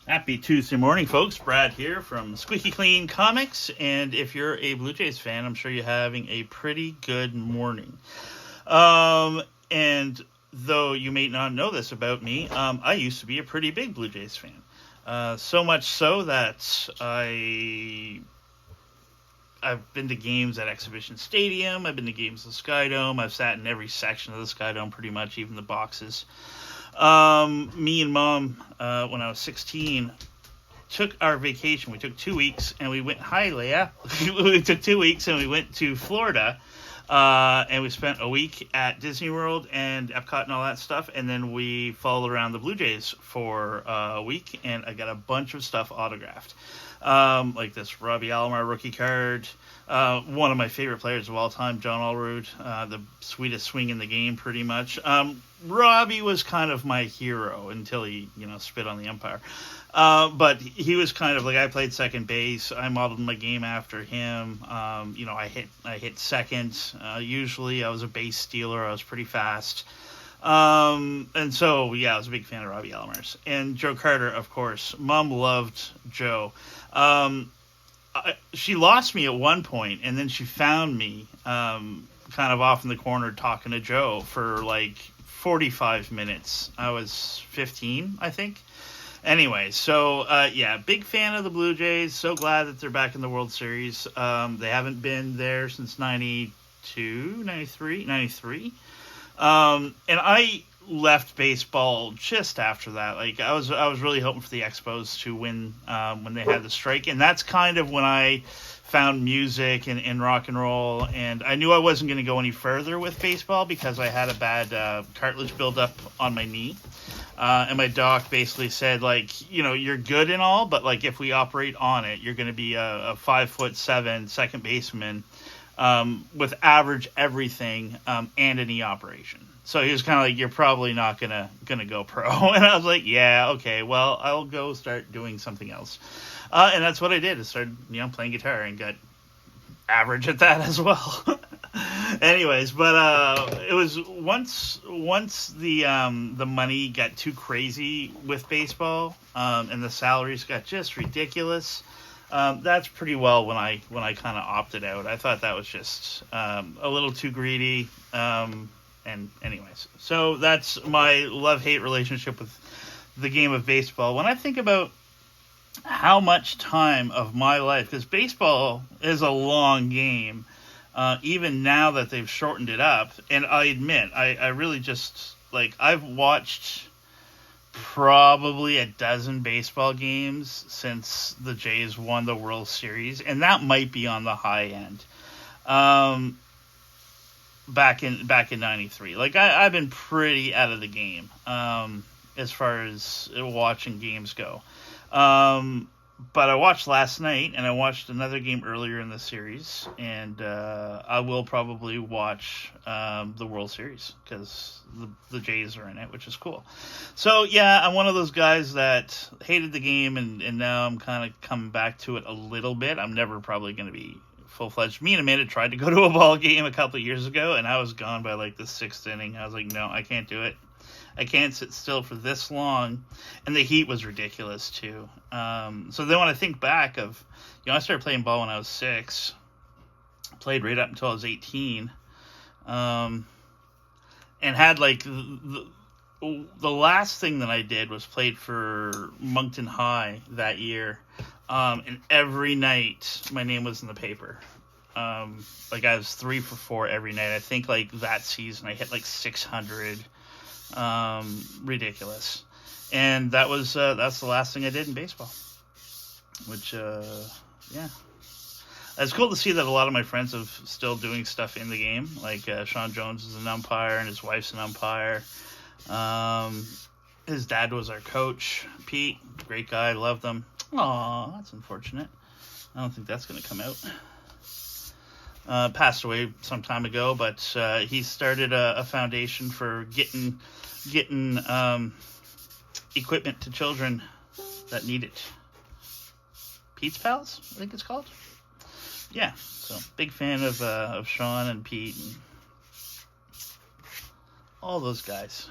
Happy Tuesday morning, folks. Brad here from Squeaky Clean Comics. And if you're a Blue Jays fan, I'm sure you're having a pretty good morning. And though you may not know this about me, I used to be a pretty big Blue Jays fan. So much so that I've been to games at Exhibition Stadium. I've been to games at the Skydome. I've sat in every section of the Skydome, pretty much, even the boxes. Me and Mom, when I was 16, took our vacation. We took 2 weeks, and we went. Hi, Leah. We took 2 weeks, and we went to Florida, and we spent a week at Disney World and Epcot and all that stuff. And then we followed around the Blue Jays for a week, and I got a bunch of stuff autographed, like this Robbie Alomar rookie card. One of my favorite players of all time, John Allrood, the sweetest swing in the game, pretty much. Robbie was kind of my hero until he, spit on the umpire. But he was kind of like, I played second base. I modeled my game after him. I hit second. Usually I was a base stealer. I was pretty fast. And so, I was a big fan of Robbie Alomar's. And Joe Carter, of course. Mom loved Joe. She lost me at one point, and then she found me kind of off in the corner talking to Joe for like 45 minutes. I was 15, I think. Anyway, so, big fan of the Blue Jays. So glad that they're back in the World Series. They haven't been there since 92, 93. And I left baseball just after that. Like, I was really hoping for the Expos to win when they had the strike. And that's kind of when I found music and rock and roll. And I knew I wasn't going to go any further with baseball because I had a bad cartilage buildup on my knee. And my doc basically said, like, you're good and all, but, like, if we operate on it, you're going to be a 5'7" second baseman with average everything and a knee operation. So he was kind of like, you're probably not gonna go pro. And I was like, yeah, okay, well, I'll go start doing something else. And that's what I did. I started, playing guitar and got average at that as well. Anyways, but it was once the money got too crazy with baseball, and the salaries got just ridiculous. That's pretty well when I kind of opted out. I thought that was just a little too greedy. And anyways, so that's my love-hate relationship with the game of baseball. When I think about how much time of my life, because baseball is a long game, even now that they've shortened it up, and I admit, I really just, like, I've watched probably a dozen baseball games since the Jays won the World Series, and that might be on the high end. Back in 93. Like, I've been pretty out of the game as far as watching games go. But I watched last night, and I watched another game earlier in the series, and I will probably watch the World Series because the Jays are in it, which is cool. So, yeah, I'm one of those guys that hated the game, and now I'm kind of coming back to it a little bit. I'm never probably going to be full-fledged. Me and Amanda tried to go to a ball game a couple of years ago, and I was gone by like the 6th inning. I was like, no, I can't do it. I can't sit still for this long. And the heat was ridiculous too. So then when I think back of, I started playing ball when I was 6, played right up until I was 18, and had like the last thing that I did was played for Moncton High that year. And every night my name was in the paper. Like, I was 3 for 4 every night. I think like that season I hit like 600. Ridiculous. And that's the last thing I did in baseball, which, it's cool to see that a lot of my friends are still doing stuff in the game. Like, Sean Jones is an umpire and his wife's an umpire. His dad was our coach, Pete, great guy, loved him. Aw, that's unfortunate. I don't think that's going to come out. Passed away some time ago, but he started a foundation for getting equipment to children that need it. Pete's Pals, I think it's called. Yeah, so big fan of Sean and Pete and all those guys.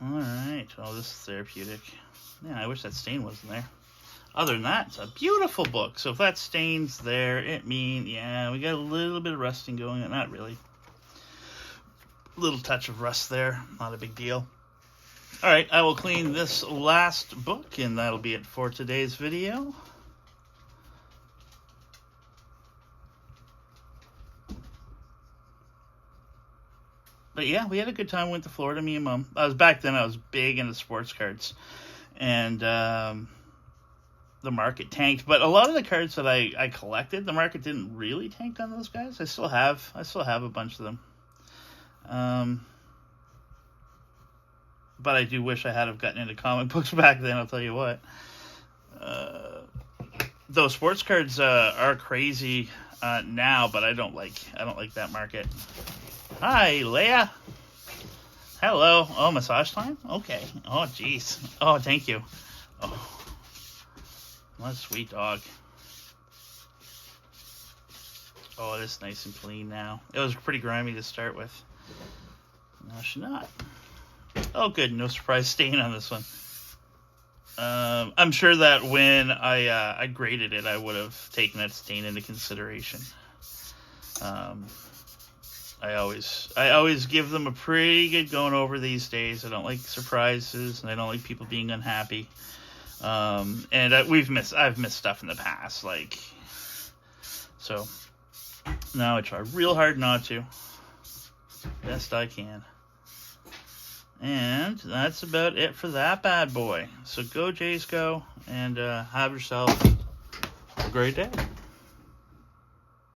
Alright. Oh, this is therapeutic. Yeah, I wish that stain wasn't there. Other than that, it's a beautiful book. So if that stain's there, it means, yeah, we got a little bit of rusting going on. Not really. A little touch of rust there. Not a big deal. Alright, I will clean this last book, and that'll be it for today's video. But yeah, we had a good time. Went to Florida, me and Mom. Back then I was big into sports cards. And the market tanked. But a lot of the cards that I collected, the market didn't really tank on those guys. I still have a bunch of them. But I do wish I had have gotten into comic books back then, I'll tell you what. Those sports cards are crazy now, but I don't like that market. Hi, Leia. Hello. Oh, massage time? Okay. Oh, jeez. Oh, thank you. Oh, what a sweet dog. Oh, it is nice and clean now. It was pretty grimy to start with. No, she's not. Oh, good. No surprise stain on this one. I'm sure that when I graded it, I would have taken that stain into consideration. I always give them a pretty good going over these days. I don't like surprises, and I don't like people being unhappy. And I've missed stuff in the past, like, so now I try real hard not to, best I can. And that's about it for that bad boy. So go Jays go, and have yourself a great day.